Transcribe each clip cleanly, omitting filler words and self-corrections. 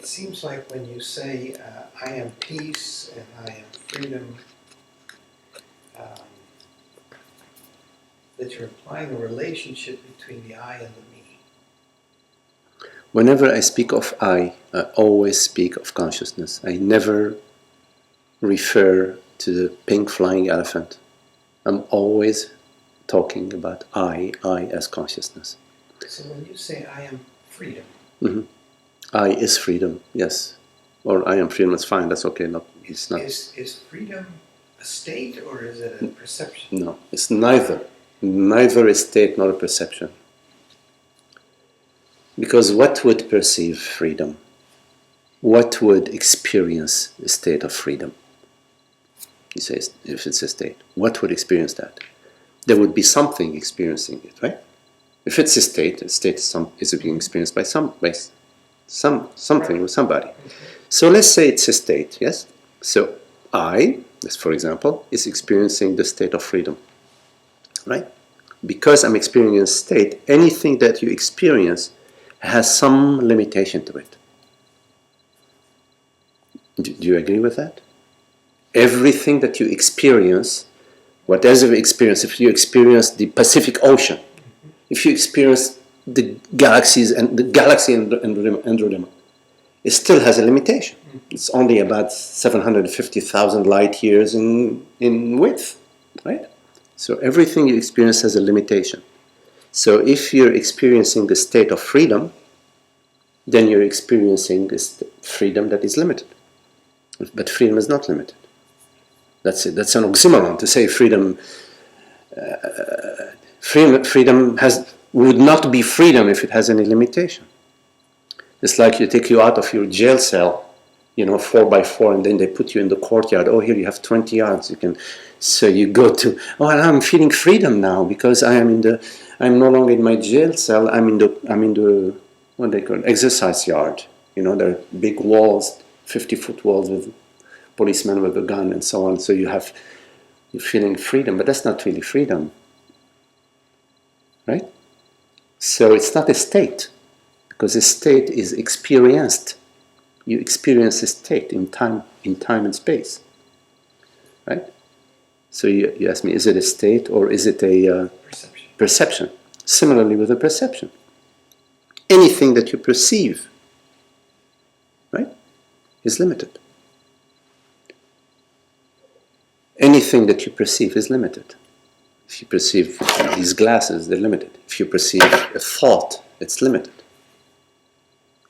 it seems like when you say, I am peace and I am freedom, that you're implying a relationship between the I and the me. Whenever I speak of I always speak of consciousness. I never refer to the pink flying elephant. I'm always talking about I as consciousness. So when you say I am freedom, I is freedom, yes. Or I am freedom, it's fine, that's okay. It's not. Is freedom a state or is it a perception? No, it's neither. Neither a state nor a perception. Because what would perceive freedom? What would experience a state of freedom? You say, if it's a state, what would experience that? There would be something experiencing it, right? If it's a state is being experienced by something with somebody. So let's say it's a state, yes? So I, for example, is experiencing the state of freedom, right? Because I'm experiencing a state, anything that you experience has some limitation to it. Do you agree with that? Everything that you experience, whatever you experience, if you experience the Pacific Ocean, if you experience the galaxies and the galaxy Andromeda, it still has a limitation. It's only about 750,000 light years in width, right? So everything you experience has a limitation. So if you're experiencing the state of freedom, then you're experiencing this freedom that is limited. But freedom is not limited. That's it. That's an oxymoron to say freedom. Freedom would not be freedom if it has any limitation. It's like you take you out of your jail cell, 4x4, and then they put you in the courtyard. Oh, here you have 20 yards. So you go to. Oh, I'm feeling freedom now because I'm no longer in my jail cell. I'm in the what they call exercise yard. There are big walls, 50-foot walls with policemen with a gun and so on. So you're feeling freedom, but that's not really freedom, right? So it's not a state, because a state is experienced. You experience a state in time and space, right? So you ask me, is it a state or is it a perception? Similarly with a perception. Anything that you perceive, right, is limited. Anything that you perceive is limited. If you perceive these glasses, they're limited. If you perceive a thought, it's limited.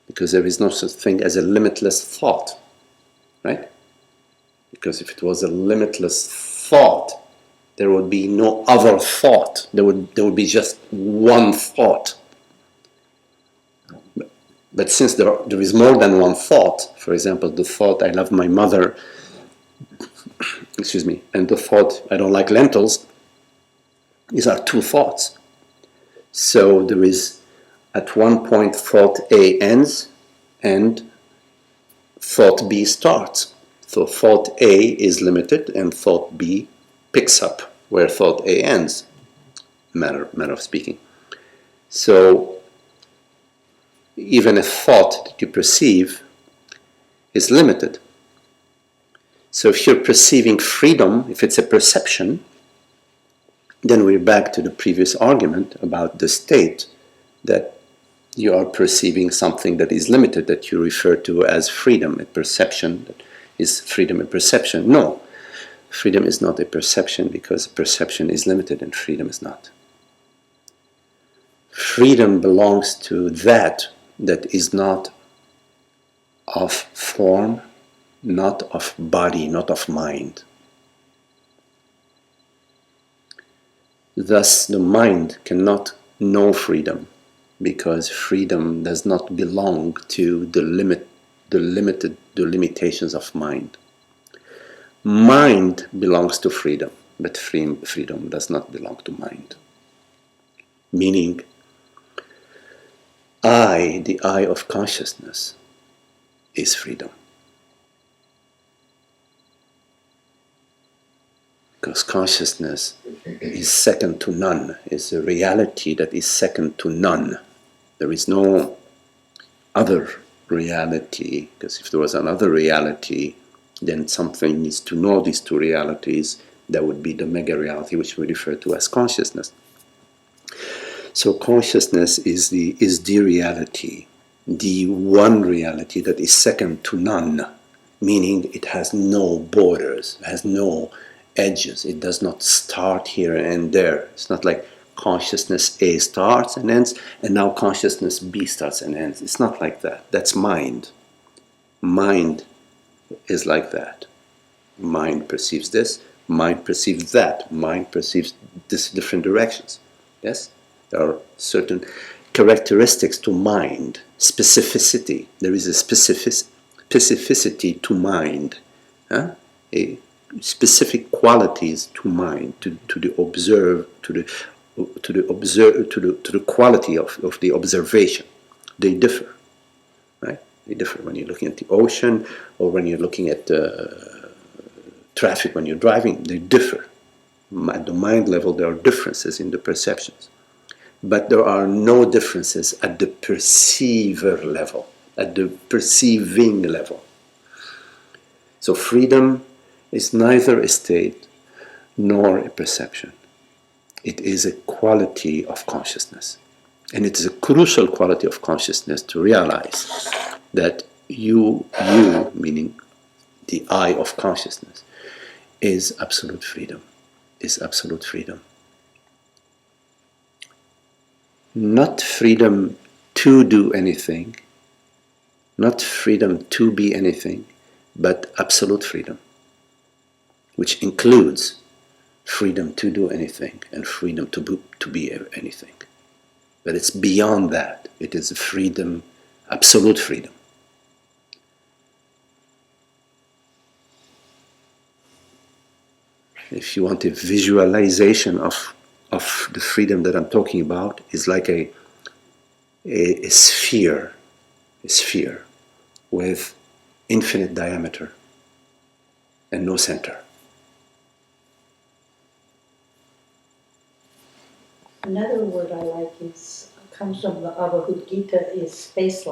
Because there is no such thing as a limitless thought, right? Because if it was a limitless thought, there would be no other thought. There would be just one thought. But since there is more than one thought, for example, the thought I love my mother, and the thought I don't like lentils, these are two thoughts. So there is, at one point, thought A ends and thought B starts. So thought A is limited and thought B picks up where thought A ends, manner of speaking. So even a thought that you perceive is limited. So if you're perceiving freedom, if it's a perception, then we're back to the previous argument about the state, that you are perceiving something that is limited, that you refer to as freedom, a perception. Is freedom a perception? No. Freedom is not a perception, because perception is limited and freedom is not. Freedom belongs to that is not of form, not of body, not of mind. Thus, the mind cannot know freedom, because freedom does not belong to the limitations of mind. Mind belongs to freedom, but freedom does not belong to mind. Meaning, the I of consciousness, is freedom. Because consciousness is second to none, is a reality that is second to none. There is no other reality, because if there was another reality, then something needs to know these two realities. That would be the mega reality, which we refer to as consciousness. So consciousness is the reality, the one reality that is second to none, meaning it has no borders, has no edges. It does not start here and there. It's not like consciousness A starts and ends, and now consciousness B starts and ends. It's not like that. That's mind. Mind is like that. Mind perceives this, mind perceives that, mind perceives this different directions. Yes? There are certain characteristics to mind, specificity. There is a specificity to mind, a specific qualities to mind, to the observe, to the quality of the observation. They differ, right? They differ when you're looking at the ocean or when you're looking at traffic when you're driving. They differ. At the mind level, there are differences in the perceptions. But there are no differences at the perceiver level, at the perceiving level. So freedom is neither a state nor a perception. It is a quality of consciousness. And it is a crucial quality of consciousness to realize that you, meaning the I of consciousness, is absolute freedom, is absolute freedom. Not freedom to do anything, not freedom to be anything, but absolute freedom, which includes freedom to do anything and freedom to be anything. But it's beyond that. It is freedom, absolute freedom. If you want a visualization of the freedom that I'm talking about, is like a sphere with infinite diameter and no center. Another word I like comes from the Bhagavad Gita is space.